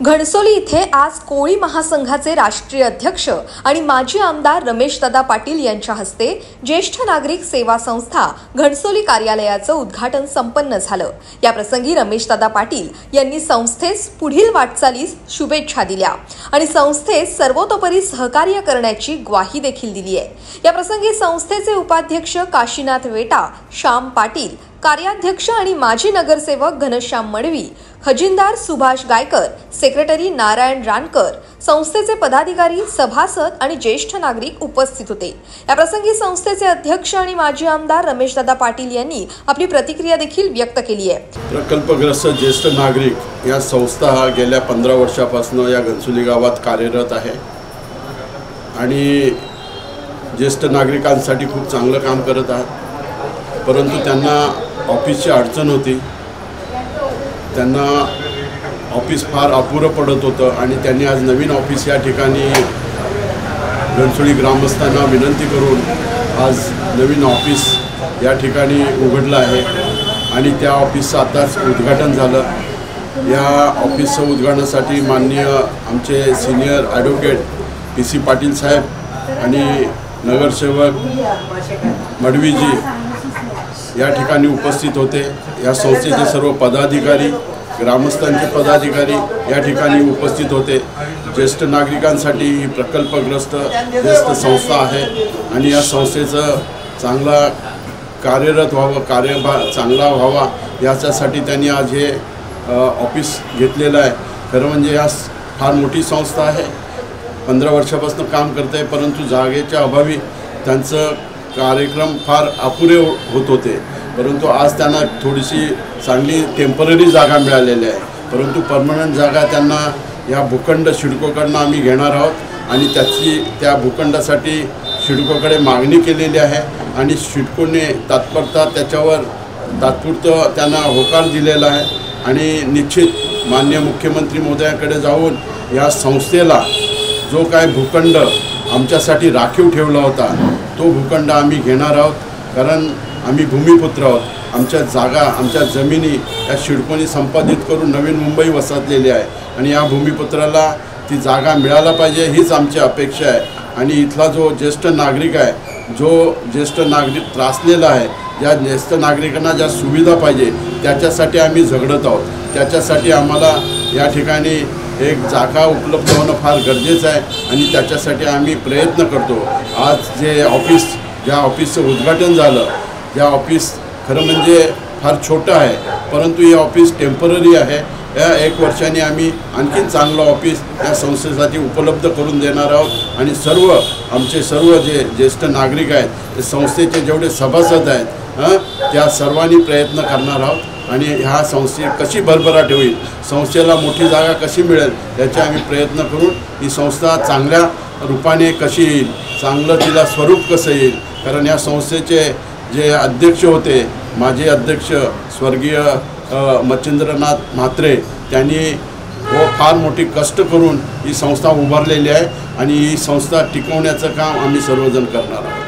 घणसोली इथे आज कोळी महासंघाचे राष्ट्रीय अध्यक्ष आणि माजी आमदार रमेशदादा पाटील यांच्या हस्ते ज्येष्ठ नागरिक सेवा संस्था घणसोली कार्यालयाचं उद्घाटन संपन्न झालं। या प्रसंगी रमेशदादा पाटील यांनी संस्थेस पुढील वाटचालीस शुभेच्छा दिल्या आणि संस्थेस सर्वतोपरी सहकार्य करण्याची ग्वाही देखील दिली आहे। या प्रसंगी संस्थेचे उपाध्यक्ष काशीनाथ वेटा, श्याम पाटील, कार्याध्यक्ष आणि माजी नगरसेवक घनश्याम मडवी, खजिनदार सुभाष गायकर, सेक्रेटरी नारायण रानकर, संस्थेचे पदाधिकारी, सभासद आणि ज्येष्ठ नागरिक उपस्थित होते। या प्रसंगी संस्थेचे अध्यक्ष आणि माजी आमदार रमेशदादा पाटील यांनी आपली प्रतिक्रिया देखील व्यक्त केली आहे। प्रकल्पग्रस्त ज्येष्ठ नागरिक या संस्था गेल्या 15 वर्षापासून या घणसोली गावात कार्यरत आहे आणि ज्येष्ठ नागरिकांसाठी खूप चांगलं काम करत आहेत। परंतु त्यांना ऑफिसची अडचण होती, त्यांना ऑफिस फार अपुरं पडत होतं आणि त्यांनी आज नवीन ऑफिस या ठिकाणी घणसोली ग्रामस्थांना विनंती करून आज नवीन ऑफिस या ठिकाणी उघडलं आहे आणि त्या ऑफिसचं आताच उद्घाटन झालं। या ऑफिसचं उद्घाटनासाठी माननीय आमचे सिनियर ॲडव्होकेट PC पाटील साहेब आणि नगरसेवक मडवीजी या ठिकाणी उपस्थित होते। या संस्थेचे सर्व पदाधिकारी, ग्रामस्थांचे पदाधिकारी या ठिकाणी उपस्थित होते। ज्येष्ठ नागरिकांसाठी ही प्रकल्पग्रस्त ज्येष्ठ संस्था आहे आणि या संस्थेचं चांगला कार्यरत व्हावं, कार्यभार चांगला व्हावा याच्यासाठी त्यांनी आज हे ऑफिस घेतलेलं आहे। खरं म्हणजे या फार मोठी संस्था आहे, 15 वर्षापासून काम करते आहे, परंतु जागेच्या अभावी त्यांचं कार्यक्रम फार अपुरे होत होते। परंतु आज त्यांना थोडीशी चांगली टेम्पररी जागा मिळालेली आहे, परंतु परमनंट जागा त्यांना या भूखंड सिडकोकडनं आम्ही घेणार आहोत आणि त्या भूखंडासाठी सिडकोकडे मागणी केलेली आहे आणि सिडकोने त्याच्यावर तात्पुरतं त्यांना होकार दिलेला आहे आणि निश्चित माननीय मुख्यमंत्री महोदयांकडे जाऊन या संस्थेला जो काय भूखंड आमच्यासाठी राखीव ठेवला होता तो भूखंड आम्ही घेणार आहोत, कारण आम्ही भूमिपुत्र आहोत। आमच्या जागा, आमच्या जमिनी या सिडकोने संपादित करून नवीन मुंबई वसाहतलेली आहे आणि या भूमिपुत्राला ती जागा मिळायला पाहिजे हीच आमची अपेक्षा आहे। आणि इथला जो ज्येष्ठ नागरिक आहे, जो ज्येष्ठ नागरिक त्रासलेला आहे, ज्या ज्येष्ठ नागरिकांना ज्या सुविधा पाहिजे त्याच्यासाठी आम्ही झगडत आहोत। त्याच्यासाठी आम्हाला या ठिकाणी एक जागा उपलब्ध होणं फार गरजेचं आहे आणि त्याच्यासाठी आम्ही प्रयत्न करतो। आज ज्या ऑफिसचं उद्घाटन झालं, ज्या ऑफिस खरं म्हणजे फार छोटं आहे, परंतु हे ऑफिस टेम्पररी आहे। या 1 वर्षाने आम्ही आणखीन चांगलं ऑफिस या संस्थेसाठी उपलब्ध करून देणार आहोत आणि आमचे सर्व जे ज्येष्ठ नागरिक आहेत, ते संस्थेचे जेवढे सभासद आहेत त्या सर्वांनी प्रयत्न करणार आहोत आणि ह्या संस्थे कशी भरभराट होईल, संस्थेला मोठी जागा कशी मिळेल याचे आम्ही प्रयत्न करून ही संस्था चांगल्या रूपाने कशी येईल, चांगलं तिला स्वरूप कसं येईल। कारण या संस्थेचे जे अध्यक्ष होते, माजी अध्यक्ष स्वर्गीय मच्छिंद्रनाथ म्हात्रे, त्यांनी फार मोठी कष्ट करून ही संस्था उभारलेली आहे आणि ही संस्था टिकवण्याचं काम आम्ही सर्वजण करणार आहोत।